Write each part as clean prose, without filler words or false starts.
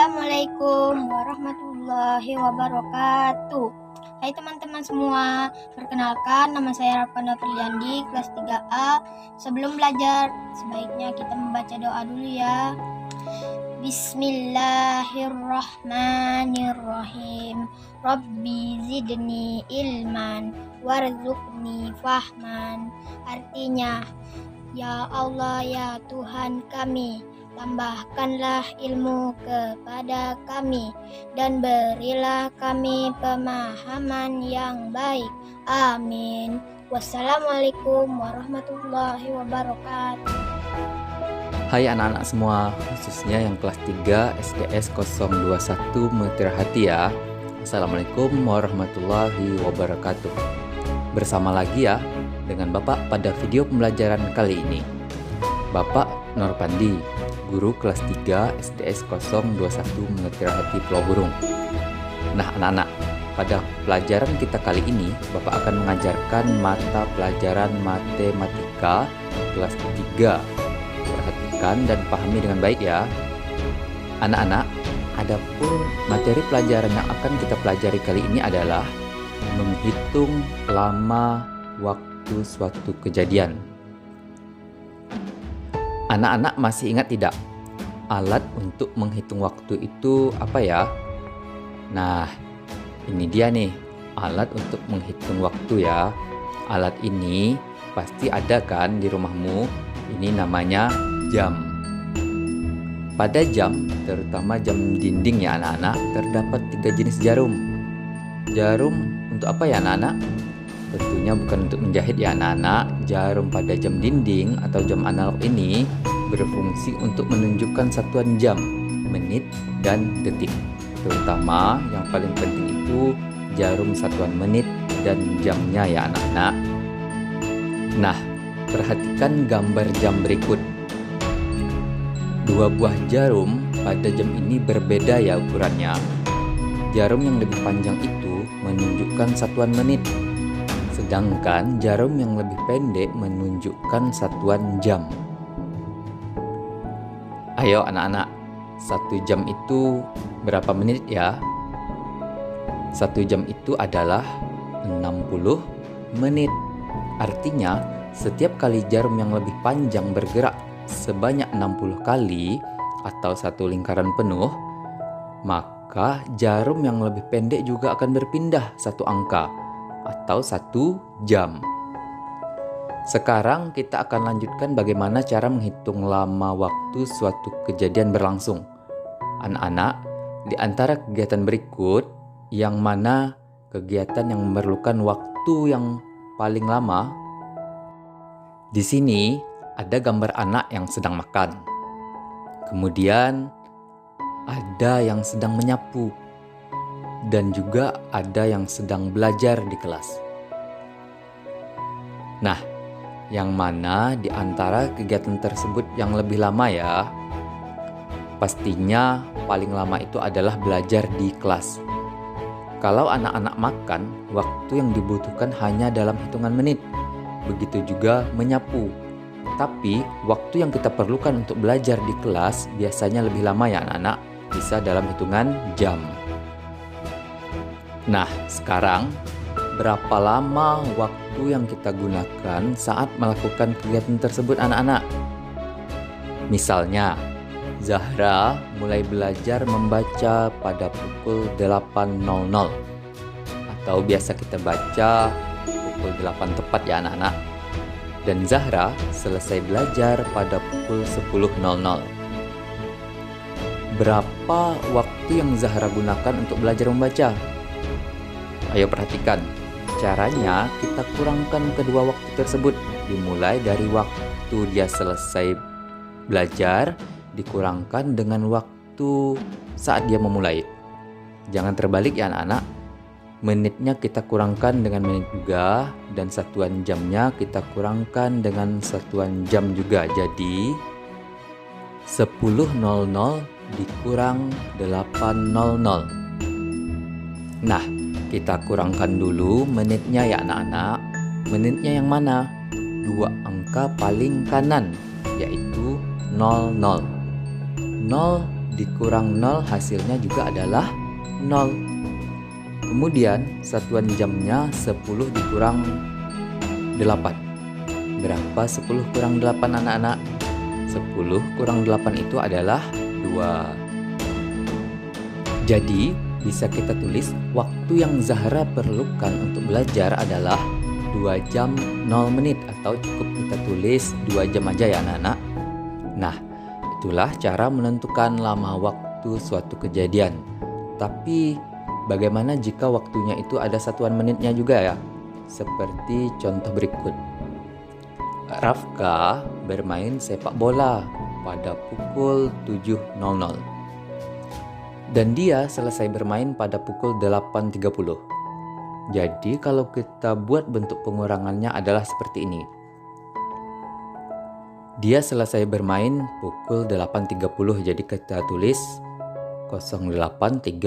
Assalamualaikum warahmatullahi wabarakatuh. Hai teman-teman semua, perkenalkan nama saya Rafana Priyandi, kelas 3A. Sebelum belajar, sebaiknya kita membaca doa dulu ya. Bismillahirrahmanirrahim. Rabbi zidni ilman warzuqni fahman. Artinya, ya Allah, ya Tuhan kami, tambahkanlah ilmu kepada kami dan berilah kami pemahaman yang baik. Amin. Wassalamualaikum warahmatullahi wabarakatuh. Hai anak-anak semua, khususnya yang kelas 3 SDS 021 Mutiara Hati ya. Assalamualaikum warahmatullahi wabarakatuh. Bersama lagi ya dengan Bapak pada video pembelajaran kali ini. Bapak Nur Pandi, guru kelas 3 SDS 021 Mutiara Hati Pulau Burung. Nah anak-anak, pada pelajaran kita kali ini Bapak akan mengajarkan mata pelajaran matematika kelas 3. Perhatikan dan pahami dengan baik ya. Anak-anak, adapun materi pelajaran yang akan kita pelajari kali ini adalah menghitung lama waktu suatu kejadian. Anak-anak masih ingat tidak? Alat untuk menghitung waktu itu apa ya? Nah, ini dia nih, alat untuk menghitung waktu ya. Alat ini pasti ada kan di rumahmu? Ini namanya jam. Pada jam, terutama jam dinding ya anak-anak, terdapat 3 jenis jarum. Jarum untuk apa ya anak-anak? Tentunya bukan untuk menjahit ya anak-anak. Jarum pada jam dinding atau jam analog ini berfungsi untuk menunjukkan satuan jam, menit, dan detik. Terutama yang paling penting itu jarum satuan menit dan jamnya ya anak-anak. Nah, perhatikan gambar jam berikut. 2 buah jarum pada jam ini berbeda ya ukurannya. Jarum yang lebih panjang itu menunjukkan satuan menit, sedangkan jarum yang lebih pendek menunjukkan satuan jam. Ayo anak-anak, 1 jam itu berapa menit ya? 1 jam itu adalah 60 menit. Artinya, setiap kali jarum yang lebih panjang bergerak sebanyak 60 kali atau 1 lingkaran penuh, maka jarum yang lebih pendek juga akan berpindah 1 angka atau 1 jam. Sekarang kita akan lanjutkan bagaimana cara menghitung lama waktu suatu kejadian berlangsung. Anak-anak, di antara kegiatan berikut, yang mana kegiatan yang memerlukan waktu yang paling lama? Di sini ada gambar anak yang sedang makan. Kemudian ada yang sedang menyapu. Dan juga ada yang sedang belajar di kelas. Nah, yang mana di antara kegiatan tersebut yang lebih lama ya? Pastinya paling lama itu adalah belajar di kelas. Kalau anak-anak makan, waktu yang dibutuhkan hanya dalam hitungan menit. Begitu juga menyapu. Tapi waktu yang kita perlukan untuk belajar di kelas biasanya lebih lama ya anak-anak, bisa dalam hitungan jam. Nah, sekarang berapa lama waktu yang kita gunakan saat melakukan kegiatan tersebut anak-anak? Misalnya, Zahra mulai belajar membaca pada pukul 8.00 atau biasa kita baca pukul 8 tepat ya anak-anak. Dan Zahra selesai belajar pada pukul 10.00. Berapa waktu yang Zahra gunakan untuk belajar membaca? Ayo perhatikan, caranya kita kurangkan kedua waktu tersebut. Dimulai dari waktu dia selesai belajar, dikurangkan dengan waktu saat dia memulai. Jangan terbalik ya anak-anak. Menitnya kita kurangkan dengan menit juga, dan satuan jamnya kita kurangkan dengan satuan jam juga. Jadi 10.00 dikurang 8.00. Nah, kita kurangkan dulu menitnya ya anak-anak. Menitnya yang mana? 2 angka paling kanan, yaitu 00. 0 dikurang 0 hasilnya juga adalah 0. Kemudian satuan jamnya 10 dikurang 8. Berapa 10 kurang 8 anak-anak? 10 kurang 8 itu adalah 2. Jadi bisa kita tulis waktu yang Zahra perlukan untuk belajar adalah 2 jam 0 menit, atau cukup kita tulis 2 jam aja ya anak-anak. Nah, itulah cara menentukan lama waktu suatu kejadian. Tapi bagaimana jika waktunya itu ada satuan menitnya juga ya? Seperti contoh berikut. Rafka bermain sepak bola pada pukul 7.00 dan dia selesai bermain pada pukul 8.30. Jadi kalau kita buat bentuk pengurangannya adalah seperti ini. Dia selesai bermain pukul 8.30, jadi kita tulis 08.30.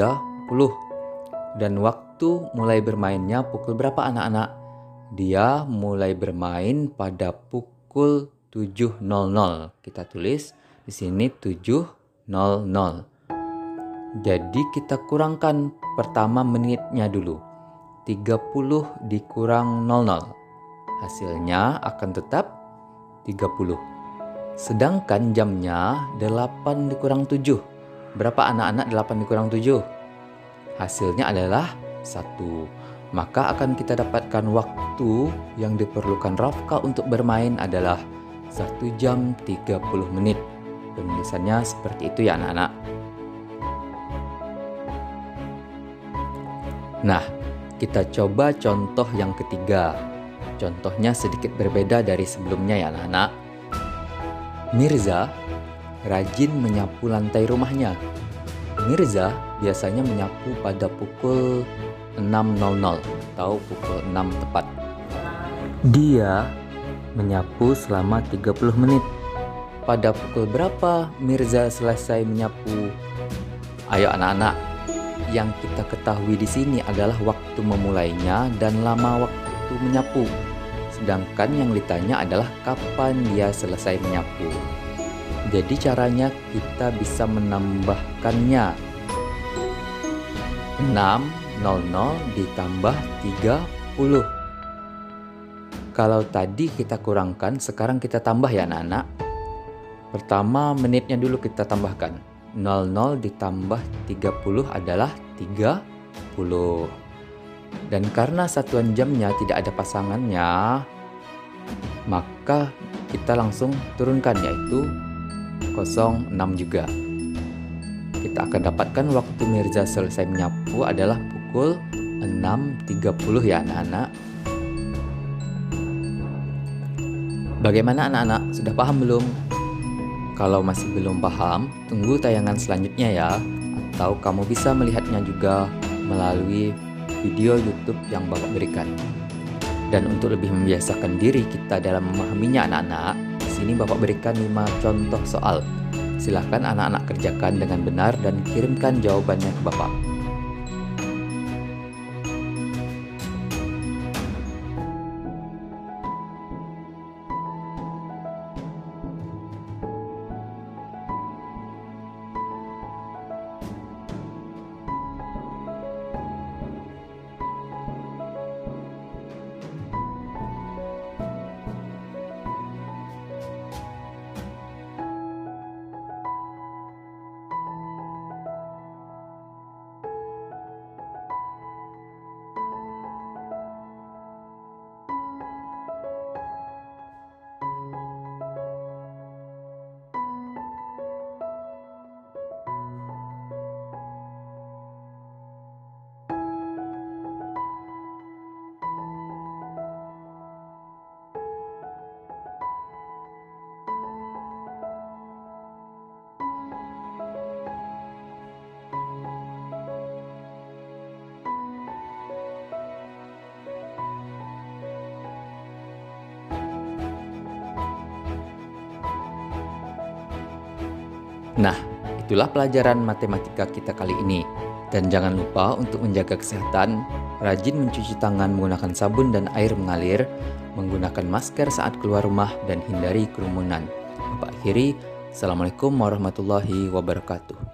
Dan waktu mulai bermainnya pukul berapa anak-anak? Dia mulai bermain pada pukul 7.00. Kita tulis di sini 7.00. Jadi kita kurangkan pertama menitnya dulu. 30 dikurang 00. Hasilnya akan tetap 30. Sedangkan jamnya 8 dikurang 7. Berapa anak-anak 8 dikurang 7? Hasilnya adalah 1. Maka akan kita dapatkan waktu yang diperlukan Rafka untuk bermain adalah 1 jam 30 menit. Penulisannya seperti itu ya anak-anak. Nah, kita coba contoh yang ketiga. Contohnya sedikit berbeda dari sebelumnya ya anak-anak. Mirza rajin menyapu lantai rumahnya. Mirza biasanya menyapu pada pukul 6.00 atau pukul 6 tepat. Dia menyapu selama 30 menit. Pada pukul berapa Mirza selesai menyapu? Ayo anak-anak, yang kita ketahui di sini adalah waktu memulainya dan lama waktu menyapu. Sedangkan yang ditanya adalah kapan dia selesai menyapu. Jadi caranya kita bisa menambahkannya. 6.00 ditambah 30. Kalau tadi kita kurangkan, sekarang kita tambah ya anak-anak. Pertama menitnya dulu kita tambahkan. 00 ditambah 30 adalah 30. Dan karena satuan jamnya tidak ada pasangannya, maka kita langsung turunkan, yaitu 06 juga. Kita akan dapatkan waktu Mirza selesai menyapu adalah pukul 6.30 ya anak-anak. Bagaimana anak-anak? Sudah paham belum? Kalau masih belum paham, tunggu tayangan selanjutnya ya. Atau kamu bisa melihatnya juga melalui video YouTube yang Bapak berikan. Dan untuk lebih membiasakan diri kita dalam memahaminya anak-anak, di sini Bapak berikan 5 contoh soal. Silahkan anak-anak kerjakan dengan benar dan kirimkan jawabannya ke Bapak. Nah, itulah pelajaran matematika kita kali ini. Dan jangan lupa untuk menjaga kesehatan, rajin mencuci tangan menggunakan sabun dan air mengalir, menggunakan masker saat keluar rumah, dan hindari kerumunan. Bapak akhiri, Assalamualaikum warahmatullahi wabarakatuh.